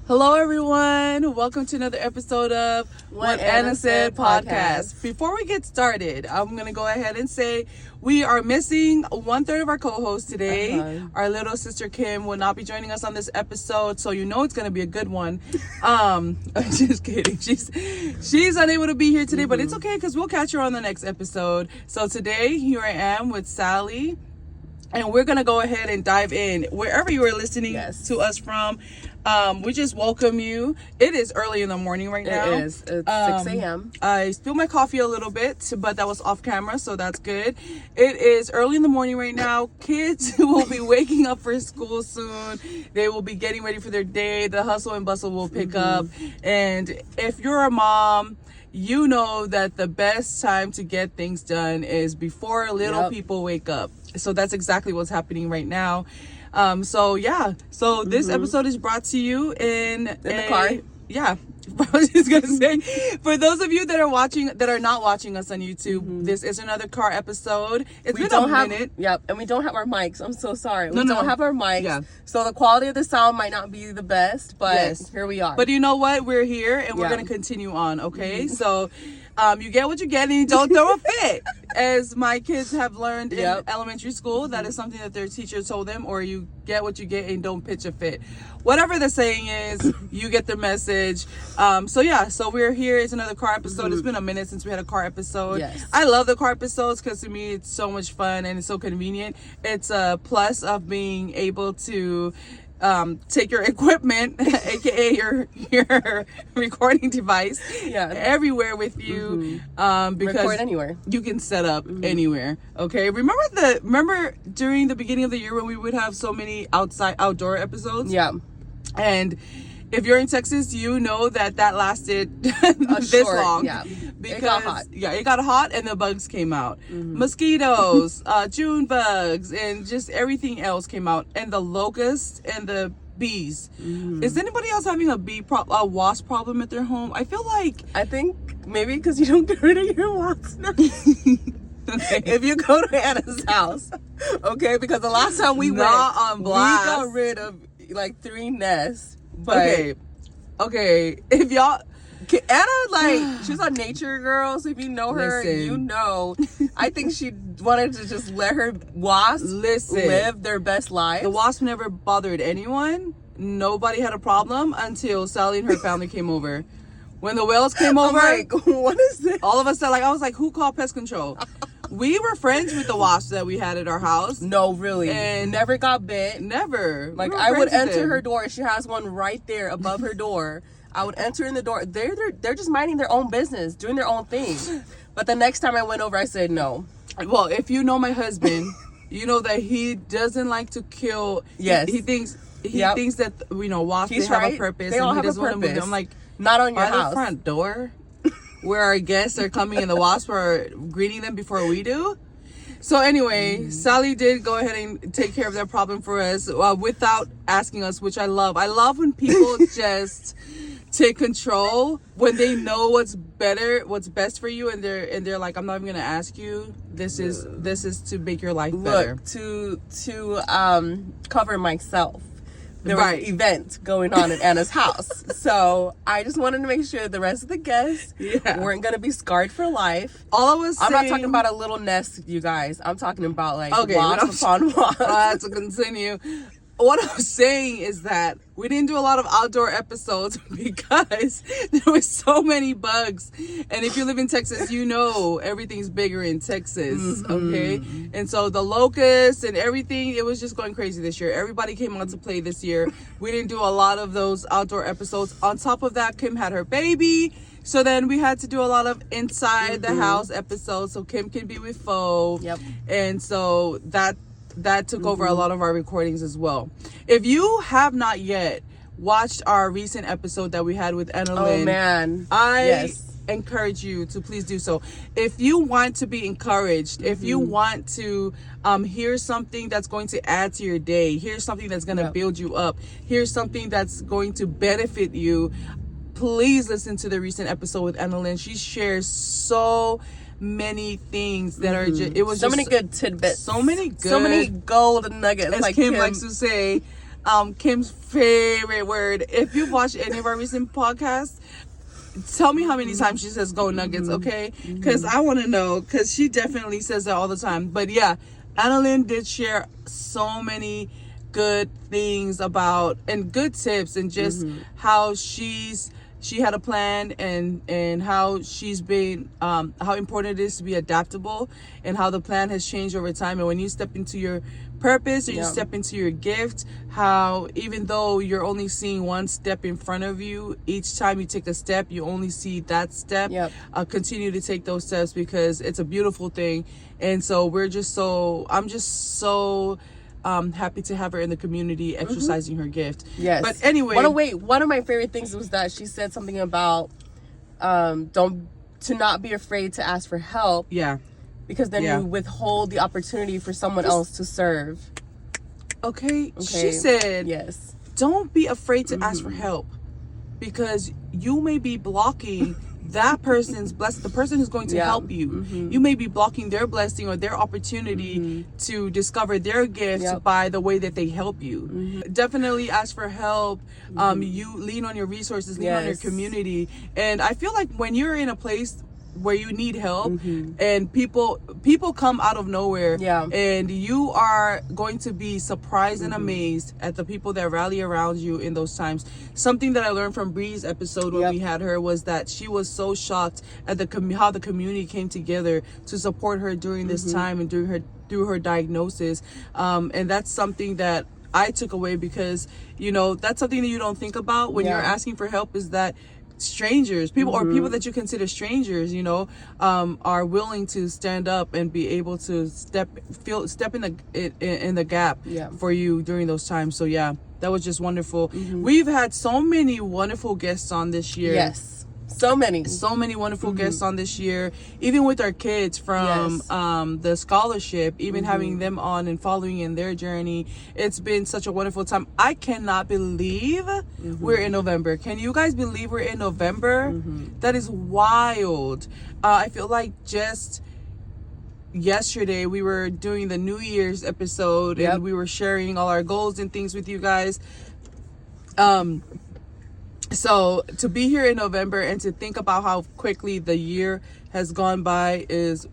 Hello, everyone. Welcome to another episode of What Anna Said podcast. Before we get started, I'm going to go ahead and say we are missing 1/3 of our co-host today. Our little sister Kim will not be joining us on this episode, so you know it's going to be a good one. I'm just kidding. She's unable to be here today, but it's okay because we'll catch her on the next episode. So today, here I am with Sally. And we're going to go ahead and dive in. Wherever you are listening to us from, we just welcome you. It is early in the morning right now. It is. It's 6 a.m. I spilled my coffee a little bit, but that was off camera, so that's good. It is early in the morning right now. Kids will be waking up for school soon. They will be getting ready for their day. The hustle and bustle will pick up. And if you're a mom, you know that the best time to get things done is before little people wake up. So that's exactly what's happening right now. So this episode is brought to you in the car. Yeah. I was just gonna say, for those of you that are not watching us on YouTube, this is another car episode. It's been a minute. Yep, and we don't have our mics. I'm so sorry. We don't have our mics. Yeah. So the quality of the sound might not be the best, but here we are. But you know what? We're here and we're gonna continue on, okay? So you get what you get and you don't throw a fit. As my kids have learned in elementary school, that is something that their teacher told them, or you get what you get and don't pitch a fit. Whatever the saying is, you get the message. So we're here. It's another car episode. It's been a minute since we had a car episode. Yes. I love the car episodes because to me it's so much fun and it's so convenient. It's a plus of being able to take your equipment, aka your recording device, everywhere with you, because record anywhere. You can set up anywhere. Okay, remember during the beginning of the year when we would have so many outdoor episodes? Yeah. And if you're in Texas, you know that lasted this long. Yeah. Because it got hot. Yeah, it got hot and the bugs came out. Mosquitoes, June bugs, and just everything else came out. And the locusts and the bees. Is anybody else having a wasp problem at their home? I think maybe because you don't get rid of your wasps. If you go to Anna's house, okay, because the last time we went, we got rid of like 3 nests. But okay, if y'all, Anna, she's a nature girl, so if you know her, you know, I think she wanted to just let her wasps live their best life. The wasp never bothered anyone. Nobody had a problem until Sally and her family came over. When the whales came over, what is this? All of us said, I was like, who called pest control? We were friends with the wasps that we had at our house. No, really. And never got bit. Never. Like, I would enter her door. She has one right there above her door. I would enter in the door. They're just minding their own business, doing their own thing. But the next time I went over, I said no. Well, if you know my husband, you know that he doesn't like to kill. Yes. He thinks that, wasps, they have a purpose. They all have a purpose. I'm like, not on your by house. the front door where our guests are coming and the wasps are greeting them before we do. So anyway, Sally did go ahead and take care of that problem for us without asking us, which I love. I love when people just take control when they know what's best for you, and they're like, I'm not even gonna ask you. This is to make your life better. Look, to cover myself. There was an event going on at Anna's house. So I just wanted to make sure the rest of the guests weren't going to be scarred for life. I'm not talking about a little nest, you guys. I'm talking about wasps upon wasps. To continue. What I'm saying is that we didn't do a lot of outdoor episodes because there was so many bugs. And if you live in Texas, you know everything's bigger in Texas, okay? And so the locusts and everything, it was just going crazy this year. Everybody came out to play this year. We didn't do a lot of those outdoor episodes. On top of that, Kim had her baby. So then we had to do a lot of inside the house episodes so Kim can be with Fo. Yep. And so that took over a lot of our recordings as well. If you have not yet watched our recent episode that we had with Annalyn, oh man, I encourage you to please do so. If you want to be encouraged, if you want to hear something that's going to add to your day, here's something that's going to build you up, here's something that's going to benefit you, please listen to the recent episode with Annalyn. She shares so many things that are just, it was so just many good tidbits, so many gold nuggets, as like Kim likes to say. Kim's favorite word. If you've watched any of our recent podcasts, tell me how many times she says "Go Nuggets," okay? Because I want to know, because she definitely says that all the time. But yeah, Annalyn did share so many good things about, and good tips, and just how she had a plan, and how she's been how important it is to be adaptable, and how the plan has changed over time. And when you step into your purpose, or you step into your gift, how even though you're only seeing one step in front of you, each time you take a step, you only see that step. Continue to take those steps, because it's a beautiful thing. And so I'm just so happy to have her in the community, exercising her gift. Yes. But anyway, one of my favorite things was that she said something about to not be afraid to ask for help. Yeah. Because then you withhold the opportunity for someone else to serve. Okay. She said, yes, don't be afraid to ask for help, because you may be blocking that person's blessing, the person who's going to help you. You may be blocking their blessing or their opportunity to discover their gift by the way that they help you. Definitely ask for help. You lean on your resources, lean on your community. And I feel like when you're in a place where you need help, and people come out of nowhere, and you are going to be surprised and amazed at the people that rally around you in those times. Something that I learned from Bree's episode when we had her was that she was so shocked at how the community came together to support her during this time, and through her diagnosis. And that's something that I took away, because that's something that you don't think about when you're asking for help, is that strangers, people or people that you consider strangers, are willing to stand up and be able to step in the gap for you during those times. So yeah, that was just wonderful. We've had so many wonderful guests on this year. Yes. So many wonderful guests on this year, even with our kids from the scholarship, even having them on and following in their journey. It's been such a wonderful time. I cannot believe we're in November. Can you guys believe we're in November? That is wild. I feel like just yesterday we were doing the New Year's episode, and we were sharing all our goals and things with you guys. So to be here in November and to think about how quickly the year has gone by is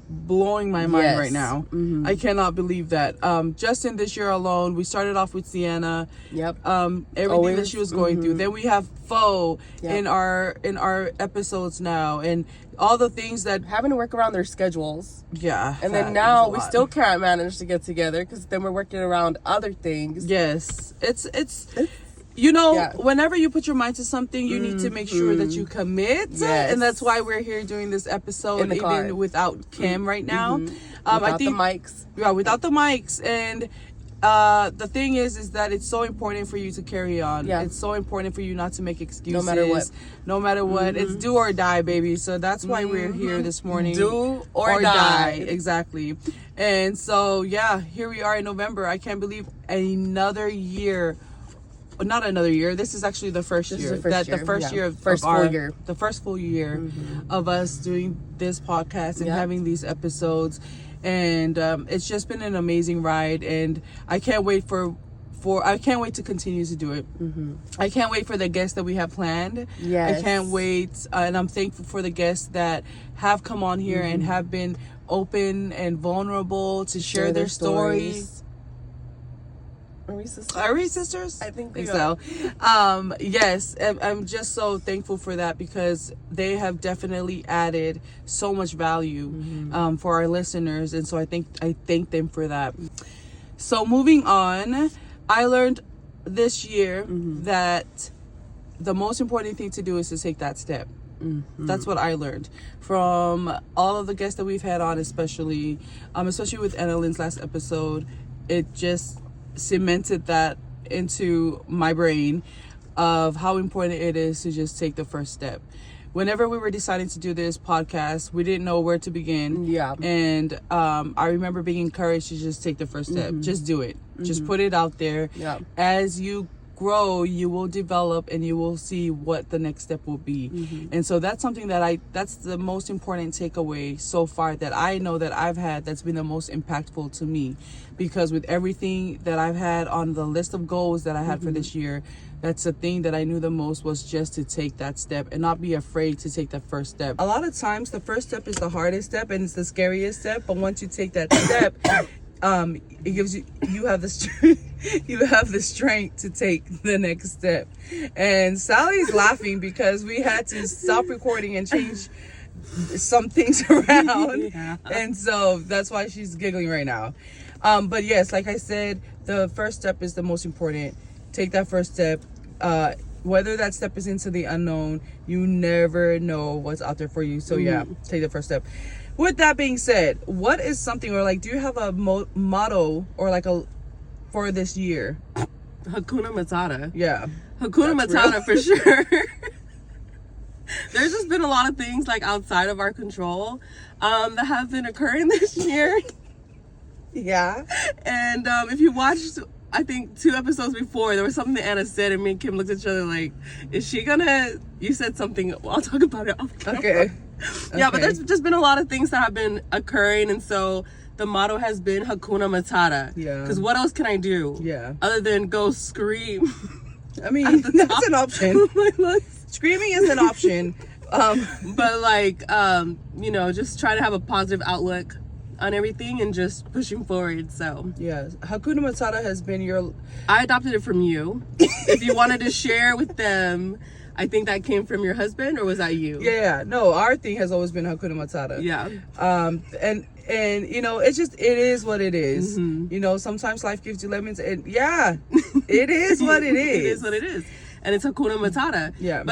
blowing my mind right now. I cannot believe that. Just in this year alone, we started off with Sienna. Everything that she was going through. Then we have Fo in our episodes now, and all the things that having to work around their schedules. And then now we still can't manage to get together, because then we're working around other things. Yes, it's whenever you put your mind to something, you need to make sure that you commit. And that's why we're here doing this episode, even without Kim right now. Without the mics. Yeah, without the mics. And the thing is that it's so important for you to carry on. It's so important for you not to make excuses. No matter what. It's do or die, baby. So that's why we're here this morning. Do or die. Exactly. And so, here we are in November. I can't believe another year. Not another year. This is actually the first year. The first full year of us doing this podcast and having these episodes, and it's just been an amazing ride. And I can't wait I can't wait to continue to do it. I can't wait for the guests that we have planned. I can't wait, and I'm thankful for the guests that have come on here and have been open and vulnerable to share their stories. Are we sisters? I think so. Yes, I'm just so thankful for that, because they have definitely added so much value for our listeners, and so I thank them for that. So moving on, I learned this year that the most important thing to do is to take that step. That's what I learned from all of the guests that we've had on, especially with Annalyn's last episode. It just cemented that into my brain of how important it is to just take the first step. Whenever we were deciding to do this podcast, we didn't know where to begin. And I remember being encouraged to just take the first step. Just do it. Just put it out there. As you grow, you will develop, and you will see what the next step will be. And so that's something that's the most important takeaway so far that I know that I've had, that's been the most impactful to me. Because with everything that I've had on the list of goals that I had for this year, that's the thing that I knew the most, was just to take that step and not be afraid to take that first step. A lot of times the first step is the hardest step and it's the scariest step, but once you take that step, it gives you have the strength to take the next step. And Sally's laughing because we had to stop recording and change some things around. And so that's why she's giggling right now. But yes, like I said, the first step is the most important. Take that first step. Whether that step is into the unknown, you never know what's out there for you. So yeah, take the first step. With that being said, what is something, or like, do you have a motto or like for this year? Hakuna Matata. Yeah. Hakuna Matata for sure. There's just been a lot of things like outside of our control that have been occurring this year. Yeah. And if you watched, I think 2 episodes before, there was something that Anna said, and me and Kim looked at each other like, is she gonna, you said something, well, I'll talk about it off camera. Okay. Yeah, but there's just been a lot of things that have been occurring, and so the motto has been Hakuna Matata. Yeah. Because what else can I do? Yeah. Other than go scream. I mean, that's an option. Screaming is an option. But like, you know, just try to have a positive outlook on everything and just pushing forward. So yeah, Hakuna Matata has been your... I adopted it from you. If you wanted to share with them, I think that came from your husband, or was that you? Yeah, no, our thing has always been Hakuna Matata. Yeah. And you know, it is what it is. You know, sometimes life gives you lemons, and yeah, it is what it is. It is what it is, and it's Hakuna Matata. Yeah.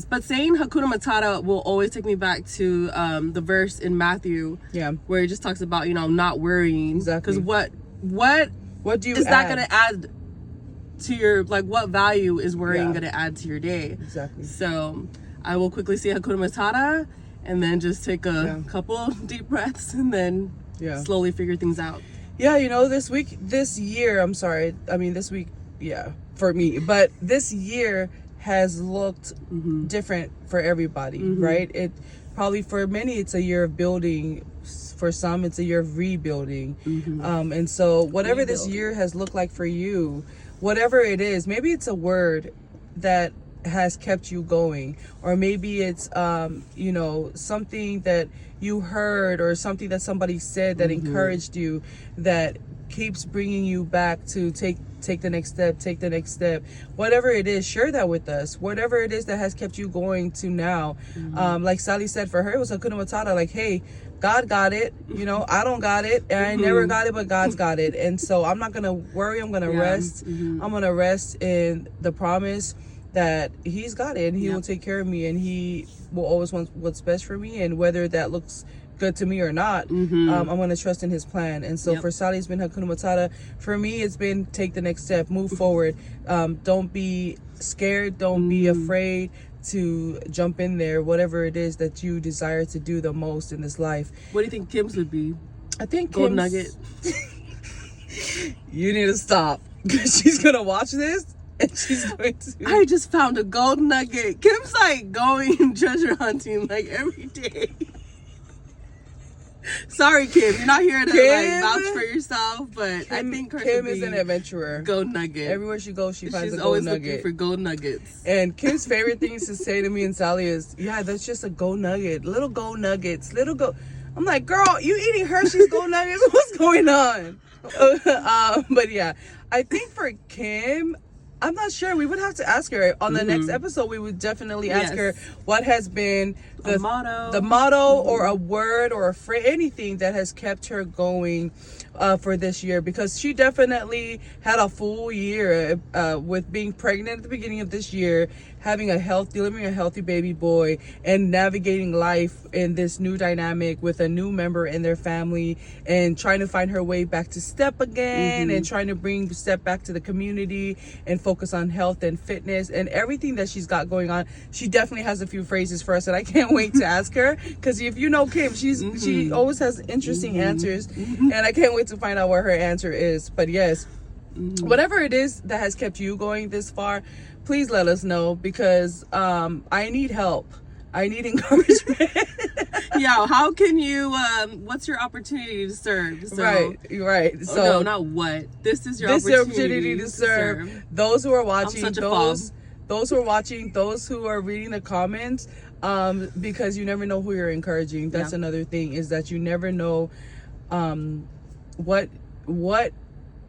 But saying Hakuna Matata will always take me back to the verse in Matthew. Yeah. Where it just talks about, you know, not worrying. Exactly. Because what do you is add? that going to add to your, like, what value is worrying going to add to your day? Exactly. So I will quickly say Hakuna Matata and then just take a couple deep breaths and then slowly figure things out. Yeah, you know, this week, yeah, for me, but this year has looked different for everybody, right? It probably, for many, it's a year of building. For some, it's a year of rebuilding. And so whatever this year has looked like for you, whatever it is, maybe it's a word that has kept you going, or maybe it's you know, something that you heard or something that somebody said that encouraged you, that keeps bringing you back to take the next step. Whatever it is, share that with us. Whatever it is that has kept you going to now. Like Sally said, for her it was Hakuna Matata, like, hey, God got it, you know, I don't got it, and I never got it, but God's got it. And so I'm not gonna worry, I'm gonna rest. I'm gonna rest in the promise that He's got it, and He will take care of me, and He will always want what's best for me. And whether that looks good to me or not, I'm going to trust in His plan. And so for Sally, it's been Hakuna Matata. For me, it's been take the next step, move forward. Don't be scared, don't be afraid to jump in there, whatever it is that you desire to do the most in this life. What do you think Kim's would be? I think Gold Nugget. You need to stop, because she's going to watch this and she's going to... I just found a gold nugget. Kim's like going treasure hunting like every day. Sorry, Kim, you're not here to like vouch for yourself, but I think Kim is an adventurer. Gold nugget. Everywhere she goes, she finds a She's gold always nugget. looking for gold nuggets. And Kim's favorite things to say to me and Sally is, "Yeah, that's just a gold nugget, little gold nuggets, little gold." I'm like, "Girl, you eating Hershey's gold nuggets? What's going on?" But yeah, I think for Kim, I'm not sure. We would have to ask her on the next episode. We would definitely ask her what has been the motto or a word or a phrase, anything that has kept her going for this year, because she definitely had a full year with being pregnant at the beginning of this year, delivering a healthy baby boy, and navigating life in this new dynamic with a new member in their family, and trying to find her way back to Step again, and trying to bring Step back to the community and focus on health and fitness and everything that she's got going on. She definitely has a few phrases for us, and I can't wait to ask her, because if you know Kim, she always has interesting answers, and I can't wait to find out what her answer is. But yes, whatever it is that has kept you going this far, please let us know, because I need help. I need encouragement. Yeah, how can you, what's your opportunity to serve? So, right. So, no, not what. This is your opportunity to serve. Those who are watching, those who are watching, those who are reading the comments, because you never know who you're encouraging. That's another thing, is that you never know what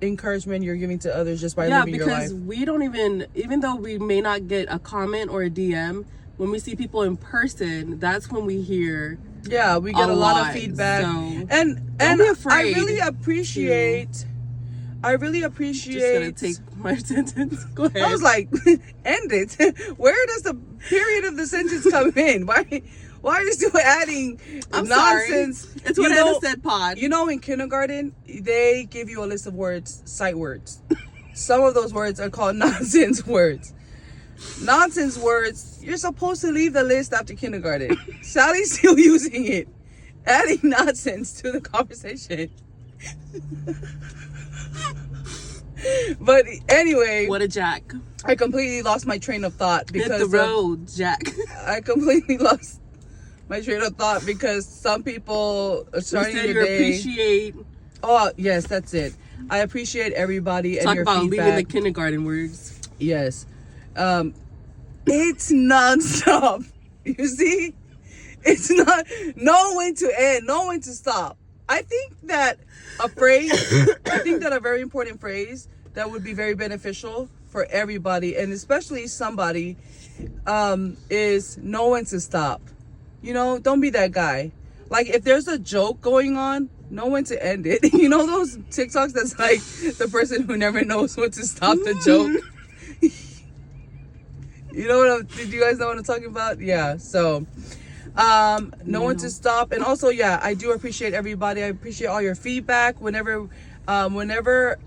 encouragement you're giving to others just by living your life. Yeah, because we don't even though we may not get a comment or a DM, when we see people in person, that's when we hear we get a lot of feedback. So and don't be afraid. I really appreciate Just gonna take my sentence. Go ahead. I was like, end it. Where does the period of the sentence come in? Why are you still adding nonsense? Sorry. It's what Anna said, pod. You know, in kindergarten, they give you a list of words, sight words. Some of those words are called nonsense words. Nonsense words, you're supposed to leave the list after kindergarten. Sally's still using it, adding nonsense to the conversation. But anyway, what a jack. I completely lost my train of thought because hit the road, Jack. I completely lost my train of thought because some people are starting the day. Appreciate. Oh yes, that's it. I appreciate everybody and your feedback. Talk about leaving the kindergarten words. Yes. It's nonstop. You see? It's not, know when to end, know when to stop. I think that a very important phrase that would be very beneficial for everybody, and especially somebody, is know when to stop. You know, don't be that guy. Like, if there's a joke going on, know when to end it. You know those TikToks that's like the person who never knows when to stop the joke? You know did you guys know what I'm talking about? Yeah, so know when to stop. And also, I do appreciate everybody. I appreciate all your feedback. Whenever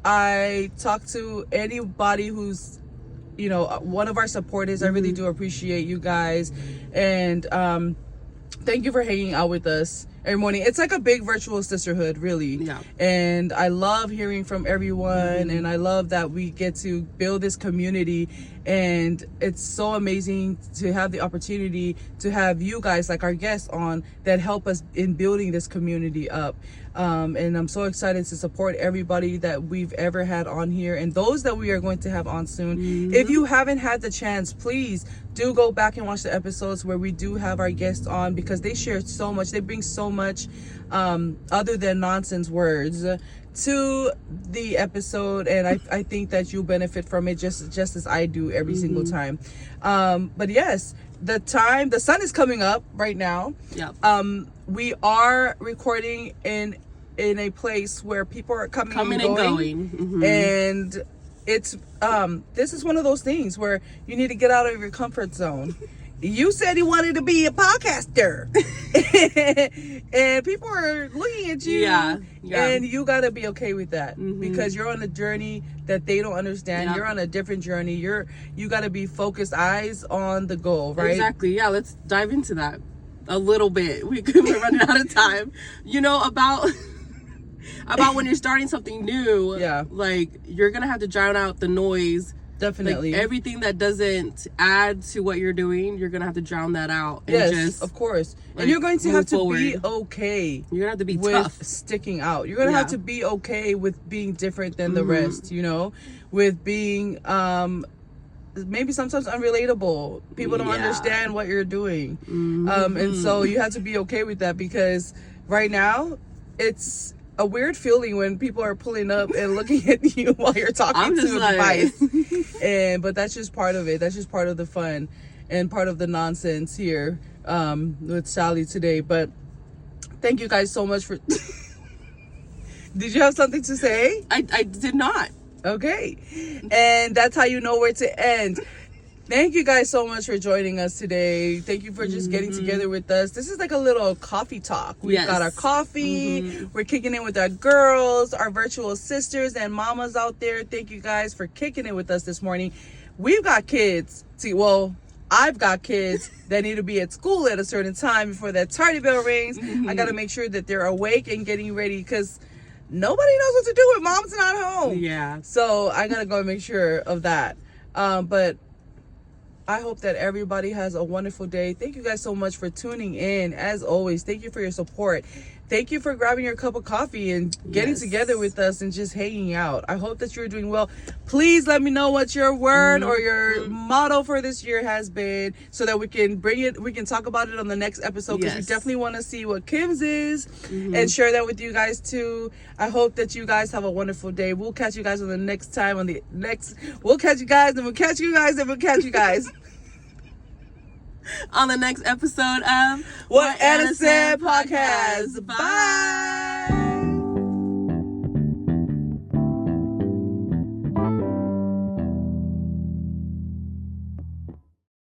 I talk to anybody who's, one of our supporters, I really do appreciate you guys. And thank you for hanging out with us every morning. It's like a big virtual sisterhood, really. Yeah. And I love hearing from everyone, and I love that we get to build this community. And it's so amazing to have the opportunity to have you guys, like our guests, on that help us in building this community up. And I'm so excited to support everybody that we've ever had on here, and those that we are going to have on soon. If you haven't had the chance, please do go back and watch the episodes where we do have our guests on, because they share so much. They bring so much other than nonsense words to the episode, and I think that you'll benefit from it just as I do every single time. But yes, the sun is coming up right now. We are recording in a place where people are coming and going. And it's this is one of those things where you need to get out of your comfort zone. You said you wanted to be a podcaster. And people are looking at you. And you got to be okay with that, because you're on a journey that they don't understand. You're on a different journey. You got to be focused, eyes on the goal, right? Exactly. Yeah, let's dive into that a little bit. We're running out of time. About when you're starting something new, like, you're going to have to drown out the noise. Definitely. Like, everything that doesn't add to what you're doing, you're gonna have to drown that out. And yes, of course. And you're going to have to be okay. You're gonna have to be with tough. Sticking out. You're gonna have to be okay with being different than the rest. With being maybe sometimes unrelatable. People don't understand what you're doing, and so you have to be okay with that, because right now it's a weird feeling when people are pulling up and looking at you while you're talking to a device. But that's just part of it. That's just part of the fun and part of the nonsense here with Sally today. But thank you guys so much for... Did you have something to say? I did not. Okay. And that's how you know where to end. Thank you guys so much for joining us today. Thank you for just getting together with us. This is like a little coffee talk. We've got our coffee. We're kicking in with our girls, our virtual sisters and mamas out there. Thank you guys for kicking it with us this morning. We've got kids. I've got kids that need to be at school at a certain time before that tardy bell rings. I got to make sure that they're awake and getting ready, because nobody knows what to do when mom's not home. Yeah. So I gotta go and make sure of that. But I hope that everybody has a wonderful day. Thank you guys so much for tuning in. As always, thank you for your support. Thank you for grabbing your cup of coffee and getting together with us and just hanging out. I hope that you're doing well. Please let me know what your word or your motto for this year has been, so that we can talk about it on the next episode, because we definitely want to see what Kim's is and share that with you guys too. I hope that you guys have a wonderful day. We'll catch you guys on the next time we'll catch you guys and we'll catch you guys and we'll catch you guys on the next episode of What Anna Said Podcast. Bye.